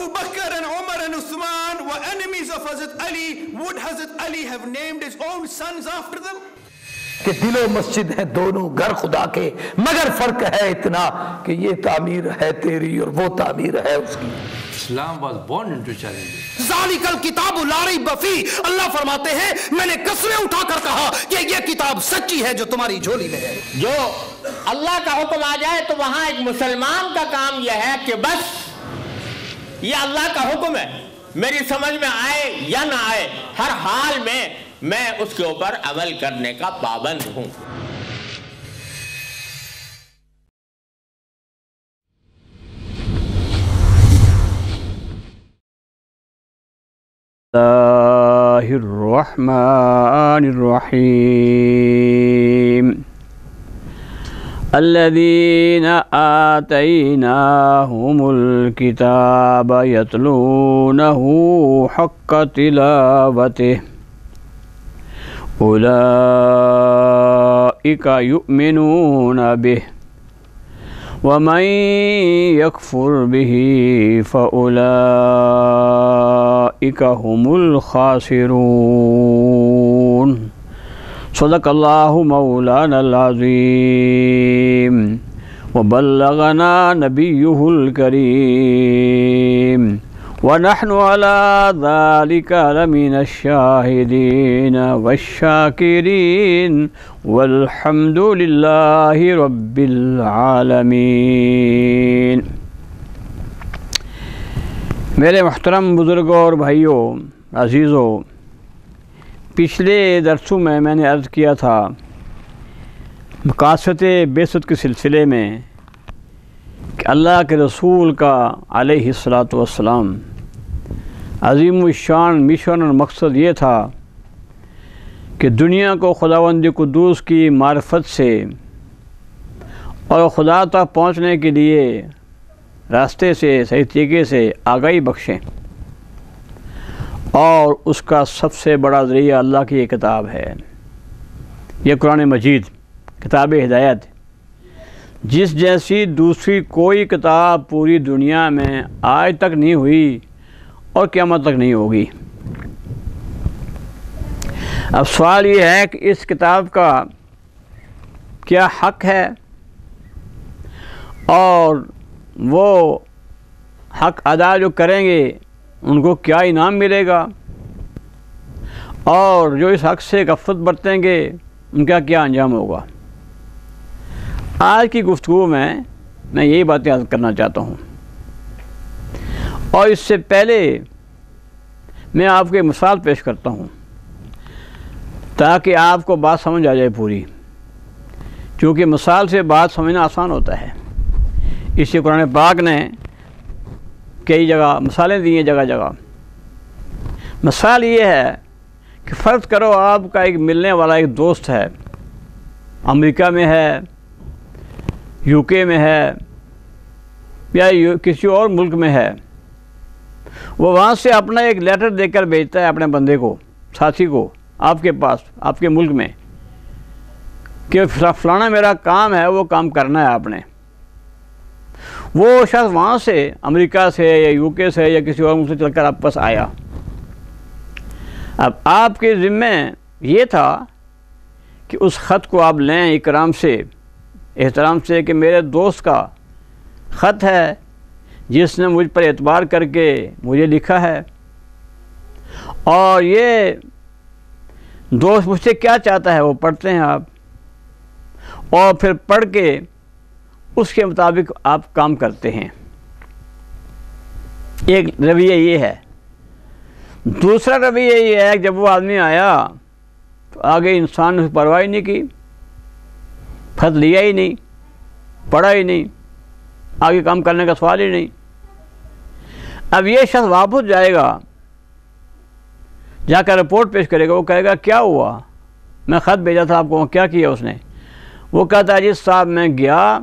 Abu Bakr and Umar and Uthman were enemies of Hazrat Ali. Would Hazrat Ali have named his own sons after them? کہ دل و مسجد ہے دونوں گھر خدا کے، مگر فرق ہے اتنا کہ یہ تعمیر ہے تیری اور وہ تعمیر ہے اس کی. Islam was born into challenges. ذالک الکتاب لا ریب فیہ، اللہ فرماتے ہیں میں نے قسمیں اٹھا کر کہا کہ یہ کتاب سچی ہے جو تمہاری جھولی میں ہے. جو اللہ کا حکم آ جائے تو وہاں ایک مسلمان کا کام یہ ہے کہ بس یہ اللہ کا حکم ہے، میری سمجھ میں آئے یا نہ آئے، ہر حال میں اس کے اوپر عمل کرنے کا پابند ہوں. اللہ الرحمن الرحیم الذین آتیناہم الکتاب یتلونہ حق تلاوتہ اولئک یؤمنون بہ ومن یکفر بہ فاولئک هم الخاسرون. صدق اللہ مولانا العظیم وبلغنا نبیہ الکریم ونحن على ذلك لمن الشاهدين والشاكرين والحمد لله رب العالمين. میرے محترم بزرگوں اور بھائیوں عزیزوں، پچھلے درسوں میں نے عرض کیا تھا مقاصد بعثت کے سلسلے میں کہ اللہ کے رسول کا علیہ الصلاۃ والسلام عظیم الشان مشن اور مقصد یہ تھا کہ دنیا کو خداوند قدوس کی معرفت سے اور خدا تک پہنچنے کے لیے راستے سے صحیح طریقے سے آگاہی بخشیں، اور اس کا سب سے بڑا ذریعہ اللہ کی یہ کتاب ہے، یہ قرآن مجید کتاب ہدایت، جس جیسی دوسری کوئی کتاب پوری دنیا میں آج تک نہیں ہوئی اور قیامت تک نہیں ہوگی. اب سوال یہ ہے کہ اس کتاب کا کیا حق ہے اور وہ حق ادا جو کریں گے ان کو کیا انعام ملے گا، اور جو اس حق سے غفلت برتیں گے ان کا کیا انجام ہوگا. آج کی گفتگو میں یہی باتیں عرض کرنا چاہتا ہوں، اور اس سے پہلے میں آپ کو ایک مثال پیش کرتا ہوں تاکہ آپ کو بات سمجھ آ جائے پوری، کیونکہ مثال سے بات سمجھنا آسان ہوتا ہے. اس لیے قرآن پاک نے کئی جگہ مثالیں دی ہیں، جگہ جگہ. مثال یہ ہے کہ فرض کرو آپ کا ایک ملنے والا ایک دوست ہے، امریکہ میں ہے، یو کے میں ہے، یا کسی اور ملک میں ہے. وہ وہاں سے اپنا ایک لیٹر دے کر بھیجتا ہے اپنے بندے کو، ساتھی کو، آپ کے پاس، آپ کے ملک میں، کہ فلانا میرا کام ہے، وہ کام کرنا ہے آپ نے. وہ شخص وہاں سے امریکہ سے یا یو کے سے یا کسی اور ملک سے چل کر آپ پاس آیا. اب آپ کے ذمے یہ تھا کہ اس خط کو آپ لیں اکرام سے، احترام سے، کہ میرے دوست کا خط ہے جس نے مجھ پر اعتبار کر کے مجھے لکھا ہے، اور یہ دوست مجھ سے کیا چاہتا ہے وہ پڑھتے ہیں آپ، اور پھر پڑھ کے اس کے مطابق آپ کام کرتے ہیں. ایک رویہ یہ ہے. دوسرا رویہ یہ ہے کہ جب وہ آدمی آیا تو آگے انسان نے پرواہ نہیں کی، خط لیا ہی نہیں، پڑھا ہی نہیں، آگے کام کرنے کا سوال ہی نہیں. اب یہ شخص واپس جائے گا، جا کر رپورٹ پیش کرے گا، وہ کہے گا کیا ہوا، میں خط بھیجا تھا آپ کو، کیا کیا اس نے؟ وہ کہتا ہے جی صاحب میں گیا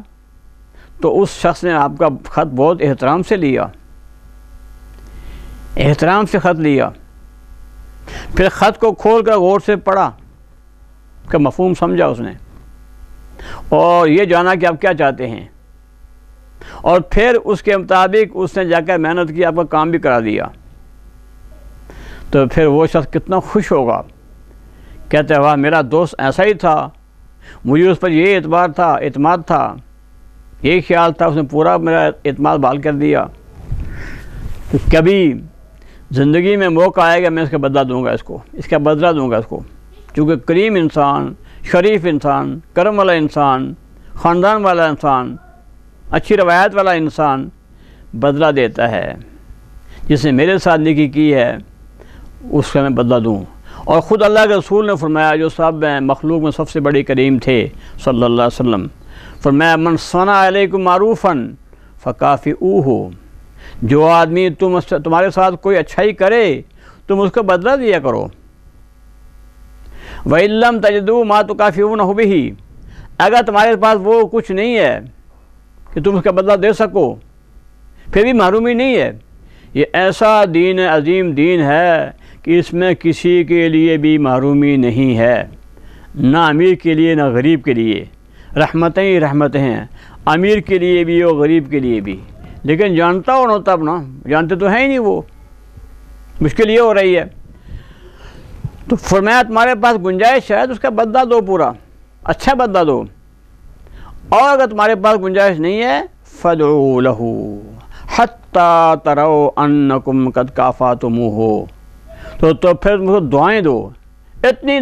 تو اس شخص نے آپ کا خط بہت احترام سے لیا، احترام سے خط لیا، پھر خط کو کھول کر غور سے پڑھا، اس کا مفہوم سمجھا اس نے، اور یہ جانا کہ آپ کیا چاہتے ہیں. اور پھر اس کے مطابق اس نے جا کر محنت کی، آپ کا کام بھی کرا دیا، تو پھر وہ شخص کتنا خوش ہوگا، کہتے ہیں واہ میرا دوست ایسا ہی تھا، مجھے اس پر یہ اعتماد تھا، یہی خیال تھا، اس نے پورا میرا اعتماد بحال کر دیا۔ تو کبھی زندگی میں موقع آئے گا میں اس کا بدلہ دوں گا، اس کا بدلہ دوں گا اس کو، چونکہ کریم انسان، شریف انسان، کرم والا انسان، خاندان والا انسان، اچھی روایت والا انسان بدلہ دیتا ہے۔ جس نے میرے ساتھ نیکی کی ہے اس کا میں بدلہ دوں۔ اور خود اللہ کے رسول نے فرمایا، جو سب مخلوق میں سب سے بڑی کریم تھے صلی اللہ علیہ وسلم، فرمایا من صنع علیکم معروفا فکافئوہ، جو آدمی تمہارے ساتھ کوئی اچھائی کرے تم اس کو بدلہ دیا کرو۔ وَإِن لَّمْ تَجِدُوا مَا تُكَافِئُونَهُ بِهِ، اگر تمہارے پاس وہ کچھ نہیں ہے کہ تم اس کا بدلہ دے سکو، پھر بھی محرومی نہیں ہے۔ یہ ایسا دین عظیم دین ہے کہ اس میں کسی کے لیے بھی محرومی نہیں ہے، نہ امیر کے لیے نہ غریب کے لیے، رحمتیں ہی رحمتیں ہیں، امیر کے لیے بھی اور غریب کے لیے بھی۔ لیکن جانتا ہو نا تب نا، جانتے تو ہیں ہی نہیں، وہ مشکل یہ ہو رہی ہے۔ تو فرمایا تمہارے پاس گنجائش ہے تو اس کا بدلہ دو، پورا اچھا بدلہ دو، اور اگر تمہارے پاس گنجائش نہیں ہے فَادْعُوا لَهُ حَتَّى تَرَوْا أَنَّكُمْ قَدْ كَافَأْتُمُوهُ، تو پھر تم کو دعائیں دو، اتنی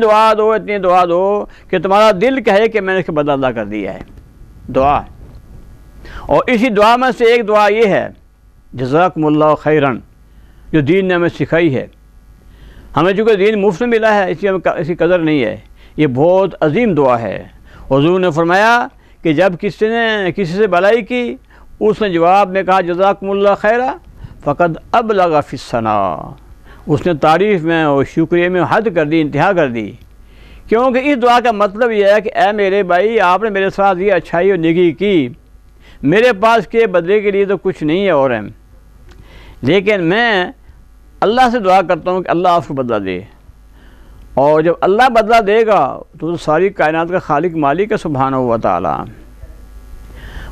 دعا دو کہ تمہارا دل کہے کہ میں نے اس کا بدلہ ادا کر دیا ہے، دعا۔ اور اسی دعا میں سے ایک دعا یہ ہے جزاکم اللہ خیراً، جو دین نے ہمیں سکھائی ہے۔ ہمیں چونکہ دین مفت میں ملا ہے، اسی قدر نہیں ہے، یہ بہت عظیم دعا ہے۔ حضور نے فرمایا کہ جب کسی نے کسی سے بھلائی کی، اس نے جواب میں کہا جزاکم اللہ خیرا فقد ابلغ فی الثناء، اس نے تعریف میں اور شکریہ میں حد کر دی، انتہا کر دی۔ کیونکہ اس دعا کا مطلب یہ ہے کہ اے میرے بھائی، آپ نے میرے ساتھ یہ اچھائی اور نیکی کی، میرے پاس کے بدلے کے لیے تو کچھ نہیں ہے اور ہے، لیکن میں اللہ سے دعا کرتا ہوں کہ اللہ آپ کو بدلہ دے۔ اور جب اللہ بدلہ دے گا تو ساری کائنات کا خالق مالک ہے سبحانہ و تعالی،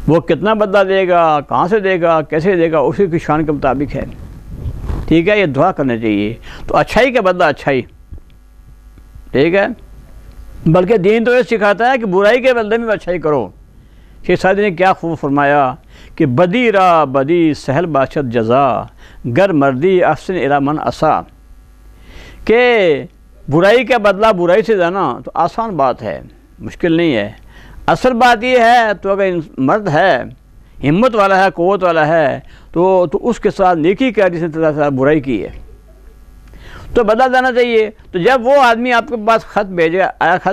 وہ کتنا بدلہ دے گا، کہاں سے دے گا، کیسے دے گا، اسی کی شان کے مطابق ہے۔ ٹھیک ہے، یہ دعا کرنا چاہیے۔ تو اچھائی کا بدلہ اچھائی، ٹھیک ہے، بلکہ دین تو یہ سکھاتا ہے کہ برائی کے بدلے میں اچھائی کرو۔ شیخ سعدی نے کیا خوب فرمایا کہ بدی را بدی سہل باشد جزا، گر مردی احسن الی من اسا، کہ برائی کا بدلہ برائی سے دینا تو آسان بات ہے، مشکل نہیں ہے۔ اصل بات یہ ہے تو اگر مرد ہے، ہمت والا ہے، قوت والا ہے، تو اس کے ساتھ نیکی کر جس نے برائی کی ہے تو بدلہ دینا چاہیے۔ تو جب وہ آدمی آپ کے پاس خط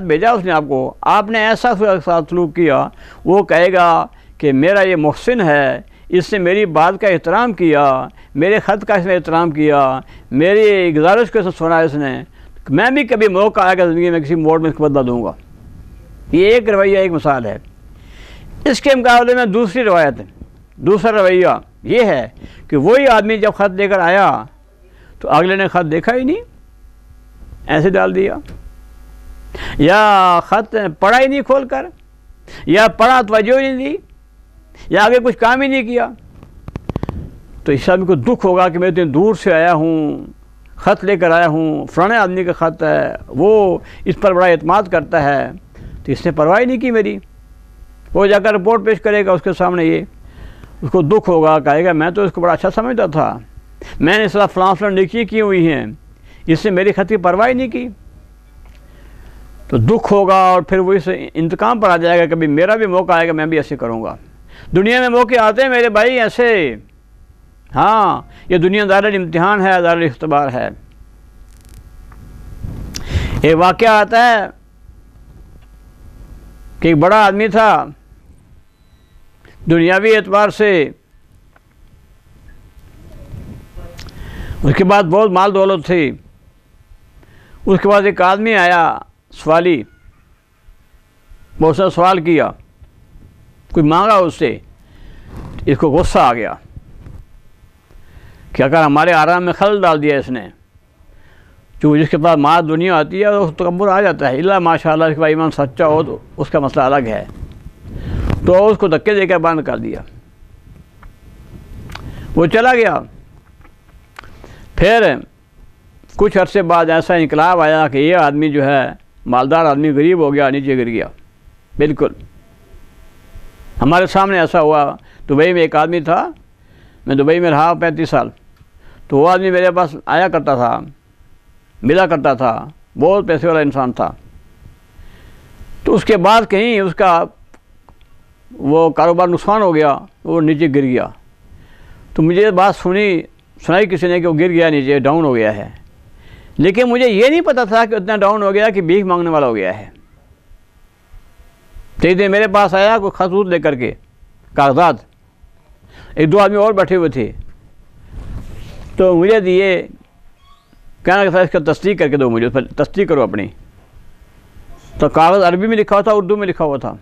بھیجا اس نے آپ نے ایسا ساتھ سلوک کیا، وہ کہے گا کہ میرا یہ محسن ہے، اس نے میری بات کا احترام کیا، میرے خط کا اس نے احترام کیا، میری گزارش کو سنا اس نے، میں بھی کبھی موقع آئے گا زندگی میں کسی موڑ میں اس کو بدلہ دوں گا۔ یہ ایک رویہ، ایک مثال ہے۔ اس کے مقابلے میں دوسرا رویہ یہ ہے کہ وہی آدمی جب خط لے کر آیا تو اگلے نے خط دیکھا ہی نہیں، ایسے ڈال دیا، یا خط پڑھا ہی نہیں کھول کر، یا پڑھا توجہ ہی نہیں دی، یا آگے کچھ کام ہی نہیں کیا، تو اس آدمی کو دکھ ہوگا کہ میں اتنے دور سے آیا ہوں، خط لے کر آیا ہوں، فلانے آدمی کا خط ہے، وہ اس پر بڑا اعتماد کرتا ہے، تو اس نے پرواہ نہیں کی میری۔ وہ جا کر رپورٹ پیش کرے گا اس کے سامنے، یہ اس کو دکھ ہوگا، کہے گا میں تو اس کو بڑا اچھا سمجھتا تھا، میں نے صرف فلاں نیکی کی ہوئی ہیں، اس نے میری خط کی پرواہ نہیں کی، تو دکھ ہوگا، اور پھر وہ اس انتقام پر آ جائے گا، کبھی میرا بھی موقع آئے گا میں بھی ایسے کروں گا۔ دنیا میں موقع آتے ہیں میرے بھائی ایسے، ہاں یہ دنیا دار الامتحان ہے، دار الاختبار ہے۔ ایک واقعہ آتا ہے کہ ایک بڑا آدمی تھا، دنیاوی اعتبار سے اس کے بعد بہت مال دولت تھی۔ اس کے بعد ایک آدمی آیا سوالی، بہت سا سوال کیا، کوئی مانگا اس سے، اس کو غصہ آ گیا کہ اگر ہمارے آرام میں خلل ڈال دیا اس نے، جو جس کے پاس مال دنیا آتی ہے اس تکبر آ جاتا ہے، اللہ ماشاء اللہ اس کا ایمان سچا ہو تو اس کا مسئلہ الگ ہے، تو اس کو دھکے دے کر بند کر دیا، وہ چلا گیا۔ پھر کچھ عرصے بعد ایسا انقلاب آیا کہ یہ آدمی جو ہے مالدار آدمی غریب ہو گیا، نیچے گر گیا بالکل۔ ہمارے سامنے ایسا ہوا، دبئی میں ایک آدمی تھا، میں دبئی میں رہا 35 سال، تو وہ آدمی میرے پاس آیا کرتا تھا، ملا کرتا تھا، بہت پیسے والا انسان تھا۔ تو اس کے بعد کہیں اس کا وہ کاروبار نقصان ہو گیا، وہ نیچے گر گیا۔ تو مجھے بات سنائی کسی نے کہ وہ گر گیا نیچے، ڈاؤن ہو گیا ہے، لیکن مجھے یہ نہیں پتا تھا کہ اتنا ڈاؤن ہو گیا کہ بھیک مانگنے والا ہو گیا ہے۔ تو میرے پاس آیا کوئی خطوط لے کر کے، کاغذات، ایک 2 آدمی اور بیٹھے ہوئے تھے، تو مجھے دیے، کہنا کہ تھا اس کا تصدیق کر کے دو، مجھے تصدیق کرو اپنی۔ تو کاغذ عربی میں لکھا ہوا تھا، اردو میں لکھا ہوا تھا،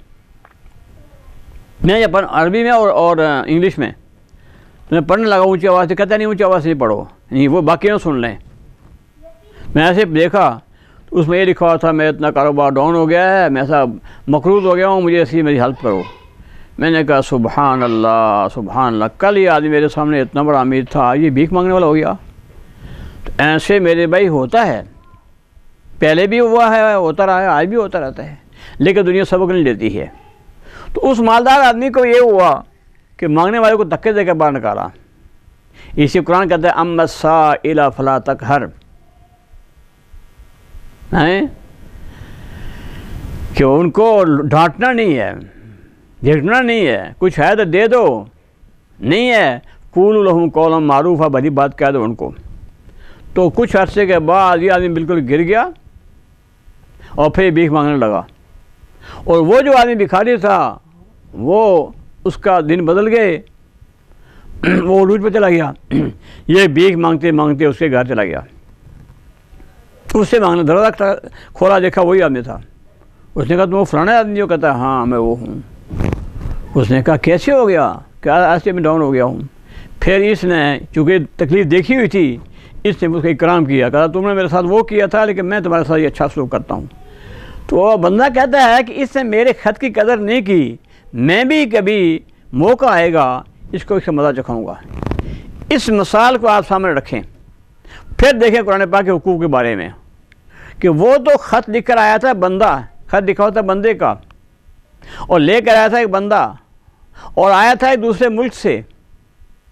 میں عربی میں اور انگلش میں میں پڑھنے لگا اونچی آواز سے، کہتا نہیں اونچی آواز سے نہیں پڑھو، نہیں وہ باقی نہ سن لیں۔ میں ایسے دیکھا تو اس میں یہ لکھا ہوا تھا، میں اتنا کاروبار ڈاؤن ہو گیا ہے، میں ایسا مقروض ہو گیا ہوں، مجھے ایسی میری ہیلپ کرو۔ میں نے کہا سبحان اللہ سبحان اللہ، کل یہ آدمی میرے سامنے اتنا بڑا امیر تھا، یہ بھیک مانگنے والا ہو گیا۔ تو ایسے میرے بھائی ہوتا ہے، پہلے بھی ہوا ہے، ہوتا رہا ہے، آج بھی ہوتا رہتا ہے، لیکن دنیا سبق نہیں لیتی ہے۔ تو اس مالدار آدمی کو یہ ہوا کہ مانگنے والے کو دھکے دے کر باہر نکالا۔ اسی قرآن کہتا ہے اما السائل فلا تقہر، کہ ان کو ڈانٹنا نہیں ہے، جھگڑنا نہیں ہے، کچھ ہے تو دے دو، نہیں ہے قولوا لہم قولا معروفا، بڑی بات کہہ دو ان کو۔ تو کچھ عرصے کے بعد یہ آدمی بالکل گر گیا اور پھر بھیک مانگنے لگا، اور وہ جو آدمی بھکاری تھا وہ اس کا دن بدل گئے، وہ عروج پہ چلا گیا، یہ بھیک مانگتے مانگتے اس کے گھر چلا گیا، اس سے مانگنا، دروازہ کھولا دیکھا وہی آدمی تھا۔ اس نے کہا تم وہ فلانا آدمی ہو؟ کہتا ہے ہاں میں وہ ہوں۔ اس نے کہا کیسے ہو گیا؟ کیا ایسے میں ڈاؤن ہو گیا ہوں۔ پھر اس نے چونکہ تکلیف دیکھی ہوئی تھی، اس نے اس کا اکرام کیا، کہا تم نے میرے ساتھ وہ کیا تھا لیکن میں تمہارے ساتھ یہ اچھا سلوک کرتا ہوں۔ تو وہ بندہ کہتا ہے کہ اس نے میرے خط کی قدر نہیں کی، میں بھی کبھی موقع آئے گا اس کو اس کا مزہ چکھاؤں گا۔ اس مثال کو آپ سامنے رکھیں، پھر دیکھیں قرآن پاک کے حقوق کے بارے میں، کہ وہ تو خط لکھ کر آیا تھا، بندہ خط لکھا ہوتا بندے کا، اور لے کر آیا تھا ایک بندہ، اور آیا تھا ایک دوسرے ملک سے،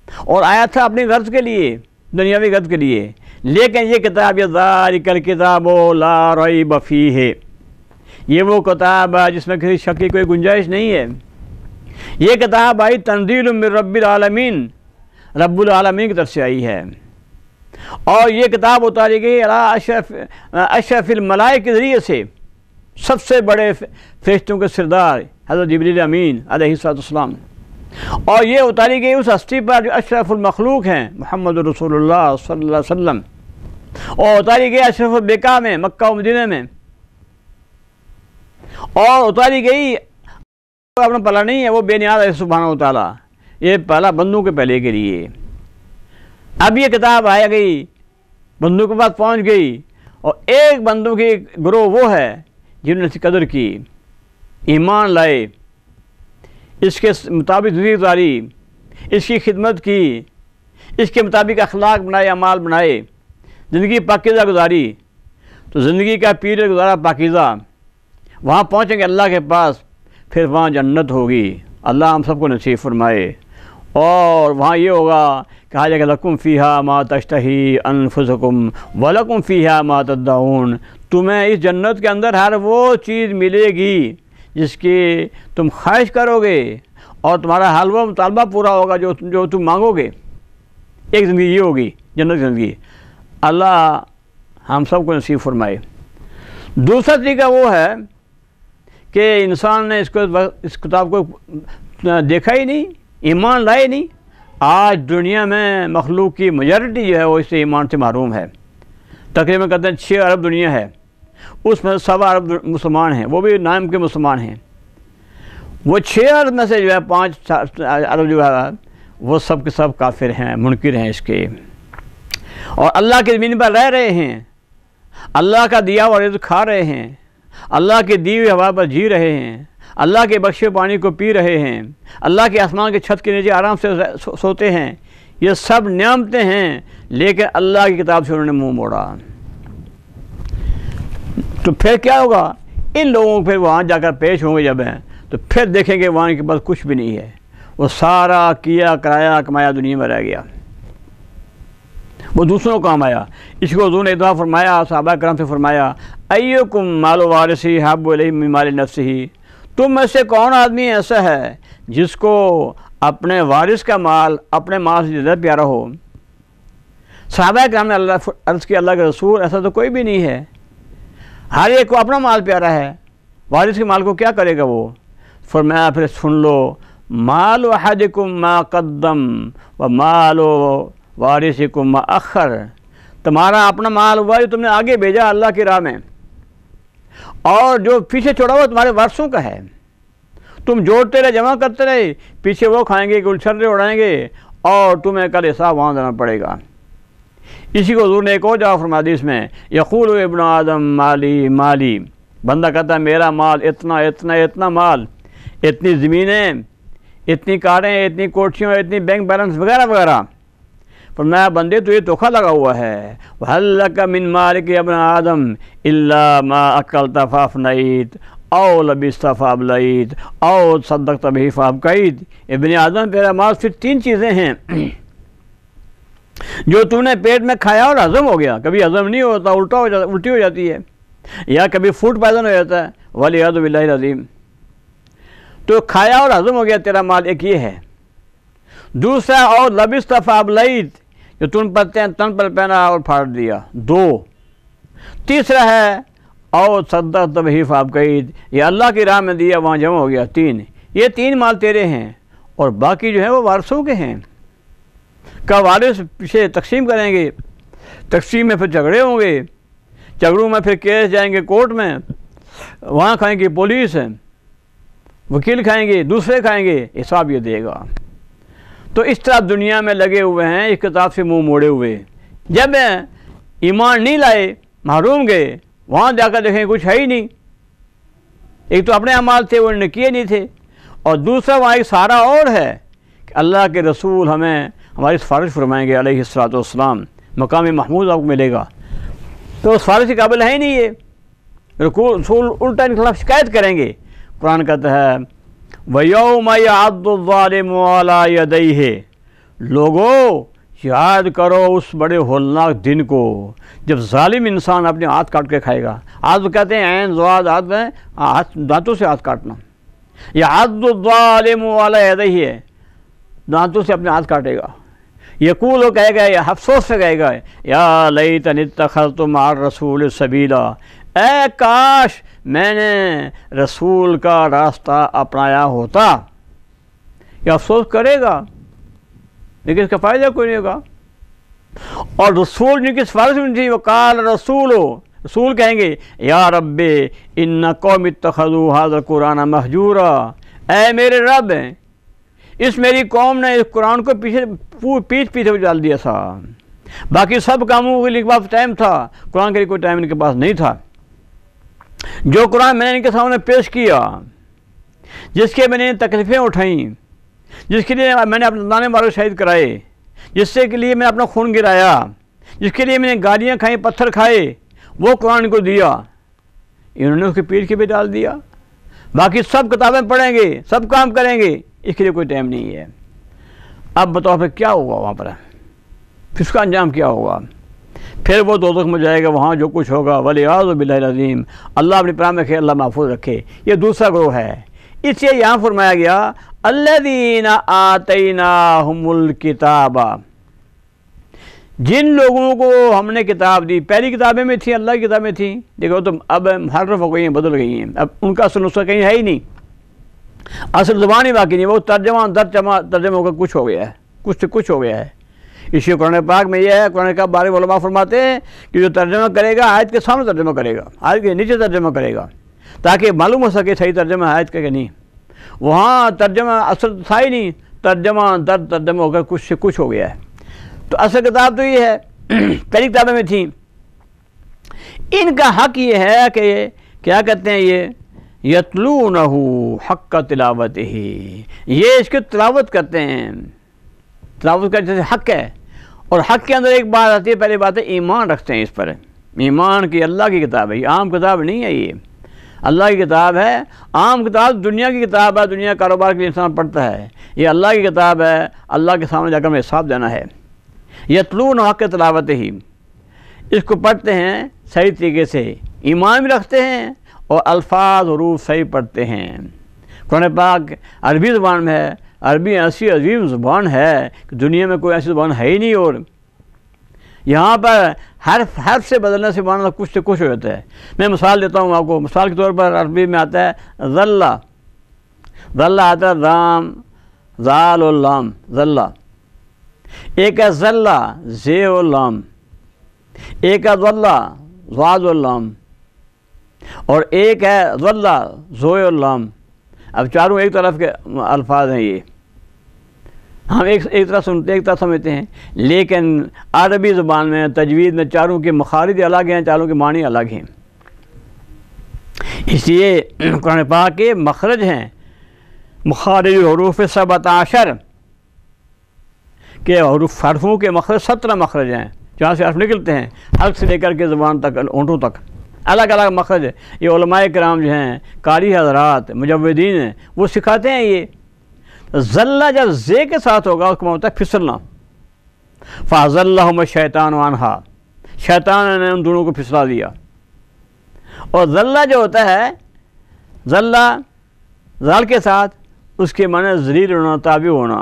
اور آیا تھا اپنی غرض کے لیے، دنیاوی غرض کے لیے، لیکن یہ کتاب ذالک الکتاب لا ریب فیہ، یہ وہ کتاب ہے جس میں کسی شک کی کوئی گنجائش نہیں ہے۔ یہ کتاب آئی تنزیل من رب العالمین، رب العالمین کی طرف سے آئی ہے، اور یہ کتاب اتاری گئی اشرف الملائکہ کے ذریعے سے، سب سے بڑے فرشتوں کے سردار حضرت جبریل امین علیہ السلام، اور یہ اتاری گئی اس ہستی پر جو اشرف المخلوق ہیں محمد رسول اللہ صلی اللہ علیہ وسلم، اور اتاری گئی اشرف البقاع میں، مکہ و مدینہ میں، اور اتاری گئی اپنا پلا نہیں ہے، وہ بے نیاز ہے سبحانہ و تعالیٰ، یہ پہلا بندوں کے پہلے کے لیے۔ اب یہ کتاب آ گئی، بندوں کے پاس پہنچ گئی، اور ایک بندوں کی گروہ وہ ہے جنہوں نے اس کی قدر کی، ایمان لائے، اس کے مطابق زندگی گزاری، اس کی خدمت کی، اس کے مطابق اخلاق بنائے، اعمال بنائے، زندگی پاکیزہ گزاری۔ تو زندگی کا پیریڈ گزارا پاکیزہ، وہاں پہنچیں گے اللہ کے پاس، پھر وہاں جنت ہوگی، اللہ ہم سب کو نصیب فرمائے۔ اور وہاں یہ ہوگا کہا جائے گا لکم فیہا ما تشتہی انفسکم ولکم فیہا ما تدعون، تمہیں اس جنت کے اندر ہر وہ چیز ملے گی جس کی تم خواہش کرو گے، اور تمہارا حال و مطالبہ پورا ہوگا جو تم مانگو گے۔ ایک زندگی یہ ہوگی جنت کی زندگی، اللہ ہم سب کو نصیب فرمائے۔ دوسرا طریقہ وہ ہے کہ انسان نے اس کتاب کو دیکھا ہی نہیں، ایمان لائے نہیں۔ آج دنیا میں مخلوق کی میجارٹی جو ہے وہ اس سے ایمان سے محروم ہے، تقریباً کہتے ہیں 6 ارب دنیا ہے، اس میں 7 ارب مسلمان ہیں، وہ بھی نام کے مسلمان ہیں۔ وہ 6 ارب میں سے جو ہے 5 ارب جو ہے وہ سب کے سب کافر ہیں، منکر ہیں اس کے، اور اللہ کی زمین پر رہ رہے ہیں، اللہ کا دیا ہوا رزق کھا رہے ہیں، اللہ کی دی ہوئی ہوا پر جی رہے ہیں، اللہ کے بخشے پانی کو پی رہے ہیں، اللہ کے آسمان کے چھت کے نیچے آرام سے سوتے ہیں۔ یہ سب نعمتیں ہیں، لیکن اللہ کی کتاب سے انہوں نے منہ موڑا۔ تو پھر کیا ہوگا؟ ان لوگوں کو پھر وہاں جا کر پیش ہوں گے جب ہیں تو پھر دیکھیں گے وہاں کے پاس کچھ بھی نہیں ہے، وہ سارا کیا کرایا کمایا دنیا میں رہ گیا، وہ دوسروں کام آیا۔ اس کو حضور نے دعا فرمایا، صحابہ کرام سے فرمایا ایکم مال وارثی حب الیہ من مال نفسہ، تم میں سے کون آدمی ایسا ہے جس کو اپنے وارث کا مال اپنے مال سے زیادہ پیارا ہو؟ صحابہ کرام نے اللہ عرض کیا اللہ کے رسول ایسا تو کوئی بھی نہیں ہے، ہر ایک کو اپنا مال پیارا ہے، وارث کے مال کو کیا کرے گا وہ؟ فرمایا پھر سن لو، مال احدکم ما قدم و مال وارثکم ما اخر، تمہارا اپنا مال ہوا جو تم نے آگے بھیجا اللہ کی راہ میں، اور جو پیچھے چھوڑا ہوا تمہارے وارثوں کا ہے، تم جوڑتے رہے جمع کرتے رہے، پیچھے وہ کھائیں گے گلچھرے اڑائیں گے اور تمہیں کل حساب وہاں دینا پڑے گا۔ اسی کو حضور نے ایک اور جواب فرمایا حدیث میں، یقول ابن آدم مالی مالی، بندہ کہتا ہے میرا مال اتنا اتنا اتنا مال، اتنی زمینیں، اتنی کاریں، اتنی کوٹھیاں، اتنی بینک بیلنس وغیرہ وغیرہ۔ فرمایا بندے تو یہ دھوکہ لگا ہوا ہے، وَهَلْ لَكَ مِن مَالِكَ يَا ابْنَ آدم إِلَّا مَا أَكَلْتَ فَأَفْنَيْتَ أَوْ لَبِسْتَ فَأَبْلَيْتَ أَوْ تصدقت بِهِ فَأَبْقَيْتَ۔ ابن آدم تیرا مال صرف 3 چیزیں ہیں جو تو نے پیٹ میں کھایا اور ہضم ہو گیا، کبھی ہضم نہیں ہوتا، الٹی ہو جاتی ہے، یا کبھی فوڈ پوائزن ہو جاتا ہے، وَالْعِيَاذُ بِاللَّهِ العظیم۔ تو کھایا اور ہضم ہو گیا تیرا مال، ایک یہ ہے۔ دوسرا اور لبست فابلیت، جو تن پر تن پر پہنا اور پھاڑ دیا، 2۔ تیسرا ہے اور صدقت بہ فابقیت، یہ اللہ کی راہ میں دیا وہاں جمع ہو گیا، 3۔ یہ 3 مال تیرے ہیں اور باقی جو ہیں وہ وارثوں کے ہیں۔ کا وارث پیچھے تقسیم کریں گے، تقسیم میں پھر جھگڑے ہوں گے، جھگڑوں میں پھر کیس جائیں گے کورٹ میں، وہاں کھائیں گے پولیس، وکیل کھائیں گے، دوسرے کھائیں گے، حساب یہ دے گا۔ تو اس طرح دنیا میں لگے ہوئے ہیں اس کتاب سے منہ موڑے ہوئے، جب ایمان نہیں لائے محروم گئے، وہاں جا کر دیکھیں کچھ ہے ہی نہیں، ایک تو اپنے اعمال تھے وہ انہوں نے کیے نہیں تھے، اور دوسرا وہاں ایک سہارا اور ہے کہ اللہ کے رسول ہمیں ہماری سفارش فرمائیں گے علیہ الصلوۃ والسلام، مقام محمود آپ کو ملے گا، تو اس سفارش کے قابل ہے ہی نہیں یہ، رسول الٹا ان کے خلاف شکایت کریں گے۔ قرآن کہتا ہے وَيَوْمَ يَعَضُّ الظَّالِمُ عَلَىٰ يَدَيْهِ، لوگو یاد کرو اس بڑے ہولناک دن کو جب ظالم انسان اپنے ہاتھ کاٹ کے کھائے گا۔ ہاتھ کہتے ہیں عین زواد، ہاتھ میں دانتوں سے ہاتھ کاٹنا، يَعَضُّ الظَّالِمُ عَلَىٰ يَدَيْهِ، دانتوں سے اپنے ہاتھ کاٹے گا۔ یقول وہ کہے گا، یا افسوس سے کہے گا، یا لیتنی اتخذت مع الرسول سبیلا، اے کاش میں نے رسول کا راستہ اپنایا ہوتا۔ یہ افسوس کرے گا لیکن اس کا فائدہ کوئی نہیں ہوگا، اور رسول جن کی سفارش میں تھی، وقال رسول کہیں گے یا رب ان قوم اتخذوا هذا القرآن مہجورا، اے میرے رب اس میری قوم نے اس قرآن کو پیچھے ڈال دیا تھا، باقی سب کاموں کے لیے پاس ٹائم تھا، قرآن کے لیے کوئی ٹائم ان کے پاس نہیں تھا۔ جو قرآن میں نے ان کے سامنے پیش کیا، جس کے میں نے تکلیفیں اٹھائیں، جس کے لیے میں نے اپنے دانے والے شہید کرائے، جس سے کے لیے میں اپنا خون گرایا، جس کے لیے میں نے گالیاں کھائیں، پتھر کھائے، وہ قرآن کو دیا، انہوں نے اس کے پیٹ کے بھی ڈال دیا۔ باقی سب کتابیں پڑھیں گے، سب کام کریں گے، اس کے لیے کوئی ٹائم نہیں ہے۔ اب بتاؤ پھر کیا ہوگا وہاں پر، پھر اس کا انجام کیا ہوگا؟ پھر وہ دوزخ میں جائے گا، وہاں جو کچھ ہوگا والعیاذ باللہ العظیم، اللہ اپنی پناہ میں رکھے، اللہ محفوظ رکھے۔ یہ دوسرا گروہ ہے، اس لیے یہاں فرمایا گیا الذین آتیناہم الکتاب، جن لوگوں کو ہم نے کتاب دی۔ پہلی کتابیں میں تھیں، اللہ کی کتابیں تھیں، دیکھو تو اب محرف ہو گئی ہیں، بدل گئی ہیں، اب ان کا اصل نسخہ کہیں ہے ہی نہیں، اصل زبان ہی باقی نہیں، وہ ترجمہ ہو کر کچھ ہو گیا ہے، کچھ سے کچھ ہو گیا ہے۔ اسی قرآن پاک میں یہ ہے، قرآن کا بارے علماء فرماتے ہیں کہ جو ترجمہ کرے گا آیت کے سامنے ترجمہ کرے گا، آیت کے نیچے ترجمہ کرے گا، تاکہ معلوم ہو سکے صحیح ترجمہ آیت کا کہ نہیں۔ وہاں ترجمہ اصل تھا ہی نہیں، ترجمہ در ترجمہ ہو کر کچھ سے کچھ ہو گیا ہے۔ تو اصل کتاب تو یہ ہے، پہلی کتابیں میں تھیں۔ ان کا حق یہ ہے کہ کیا کہتے ہیں، یہ یتلونہ حق تلاوتہ، یہ اس کی تلاوت کرتے ہیں، تلاوت کا جیسے حق ہے، اور حق کے اندر ایک بات آتی ہے، پہلی بات ہے ایمان رکھتے ہیں اس پر، ایمان کی اللہ کی کتاب ہے، یہ عام کتاب نہیں ہے، یہ اللہ کی کتاب ہے۔ عام کتاب دنیا کی کتاب ہے، دنیا کاروبار کے لیے انسان پڑھتا ہے، یہ اللہ کی کتاب ہے، اللہ کے سامنے جا کر ہمیں حساب دینا ہے۔ یتلون حق تلاوت ہی، اس کو پڑھتے ہیں صحیح طریقے سے، ایمان بھی رکھتے ہیں اور الفاظ حروف صحیح پڑھتے ہیں۔ قرآن پاک عربی زبان میں ہے، عربی ایسی عظیم زبان ہے کہ دنیا میں کوئی ایسی زبان ہے ہی نہیں، اور یہاں پر حرف سے بدلنے سے معنی کچھ سے کچھ ہو جاتا ہے۔ میں مثال دیتا ہوں آپ کو، مثال کے طور پر عربی میں آتا ہے ذلہ، ذلہ آتا ہے رام ذال و لام، ذلہ۔ ایک ہے ذلہ زے و لام، ایک ہے ذلہ ضاد و لام، اور ایک ہے ذلہ زوئے و لام۔ اب چاروں ایک طرف کے الفاظ ہیں، یہ ہم ایک طرح سنتے ہیں ایک طرح سمجھتے ہیں، لیکن عربی زبان میں تجوید میں چاروں کے مخارج الگ ہیں، چاروں کے معنی الگ ہیں۔ اس لیے قرآن پاک کے مخرج ہیں، مخارج حروف 17 کے حرفوں کے مخرج 17 مخرج ہیں، جہاں سے حرف نکلتے ہیں، حلق سے لے کر کے زبان تک، ہونٹوں تک الگ الگ مخرج ہے۔ یہ علماء کرام جو ہیں، قاری حضرات، مجودین ہیں، وہ سکھاتے ہیں۔ یہ ذلہ جب زے کے ساتھ ہوگا اس کا مطلب ہے پھسلنا، فَأَزَلَّهُمَ الشَّيْطَانُ عَنْهَا، شیطان نے ان دونوں کو پھسلا دیا۔ اور ذلہ جو ہوتا ہے، ذلہ ذال کے ساتھ، اس کے معنی ذلیل ہونا، تابع ہونا،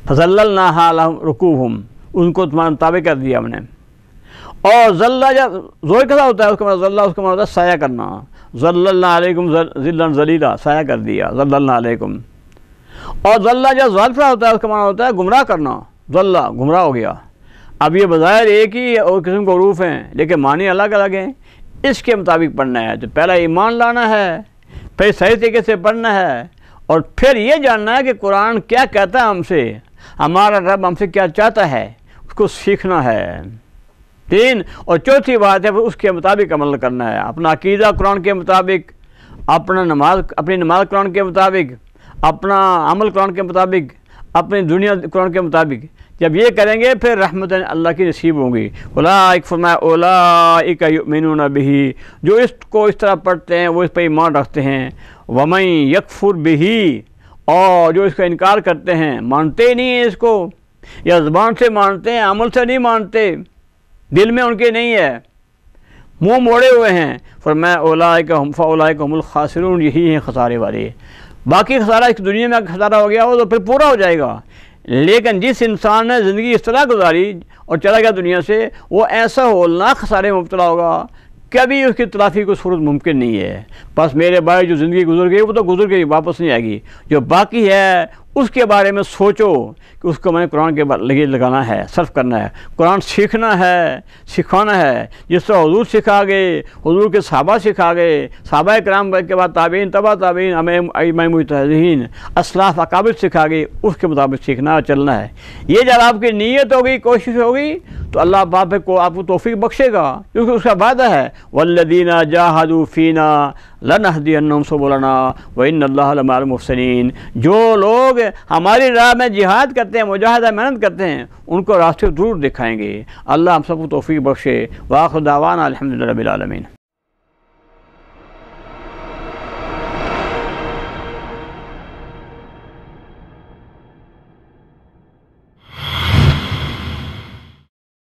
فَذَلَّلْنَاهَا لَهُمْ رُكُوبُهُمْ، ان کو تمہارا تابع کر دیا ہم نے۔ اور ذلہ جب زور کے ساتھ ہوتا ہے، اس کا مطلب ذلہ، اس کا مطلب سایہ کرنا، ذللنا علیکم ذلا ذلیلا، سایہ کر دیا، ذللنا علیکم۔ اور ذلہ جب ذال کے ساتھ ہوتا ہے، اس کا معنی ہوتا ہے گمراہ کرنا، ذلہ گمراہ ہو گیا۔ اب یہ بظاہر ایک ہی اور قسم کے حروف ہیں، لیکن معنی الگ الگ ہیں، اس کے مطابق پڑھنا ہے۔ تو پہلا ایمان لانا ہے، پھر صحیح طریقے سے پڑھنا ہے، اور پھر یہ جاننا ہے کہ قرآن کیا کہتا ہے ہم سے، ہمارا رب ہم سے کیا چاہتا ہے، اس کو سیکھنا ہے۔ 3 اور چوتھی بات ہے اس کے مطابق عمل کرنا ہے، اپنا عقیدہ قرآن کے مطابق، اپنی نماز قرآن کے مطابق، اپنا عمل قرآن کے مطابق، اپنی دنیا قرآن کے مطابق۔ جب یہ کریں گے پھر رحمت اللہ کی نصیب ہوں گی۔ اولئک فرمایا اولئک یؤمنون بہ، جو اس کو اس طرح پڑھتے ہیں وہ اس پہ ایمان رکھتے ہیں۔ ومن یکفر بہ، اور جو اس کا انکار کرتے ہیں، مانتے ہی نہیں ہیں اس کو، یا زبان سے مانتے ہیں عمل سے نہیں مانتے، دل میں ان کے نہیں ہے، منہ موڑے ہوئے ہیں، فرمایا اولئک هم الخاسرون، یہی ہیں خسارے والے۔ باقی خسارہ اس دنیا میں خسارہ ہو گیا وہ تو پھر پورا ہو جائے گا، لیکن جس انسان نے زندگی اس طرح گزاری اور چلا گیا دنیا سے، وہ ایسا ہولناک خسارے میں مبتلا ہوگا، کبھی اس کی تلافی کو صورت ممکن نہیں ہے۔ بس میرے بھائی جو زندگی گزر گئی وہ تو گزر گئی، واپس نہیں آئے گی، جو باقی ہے اس کے بارے میں سوچو کہ اس کو میں نے قرآن کے لگے لگانا ہے، صرف کرنا ہے، قرآن سیکھنا ہے، سکھانا ہے، جس طرح حضور سکھا گئے، حضور کے صحابہ سکھا گئے، صحابہ کرام کے بعد تابعین، تبع تابعین، ائمہ مجتہدین، اسلاف اکابر سکھا گئے، اس کے مطابق سیکھنا اور چلنا ہے۔ یہ جب آپ کی نیت ہوگی، کوشش ہوگی، تو اللہ پاک کو آپ کو توفیق بخشے گا، کیونکہ اس کا وعدہ ہے والذین جاہدوا فینا لنہدینہم سبلنا وان اللہ لمع المحسنین۔ جو لوگ ہماری راہ میں جہاد کرتے ہیں، مجاہدہ محنت کرتے ہیں، ان کو راستے ضرور دکھائیں گے۔ اللہ ہم سب کو توفیق بخشے۔ وآخر دعوانا الحمدللہ رب العالمین۔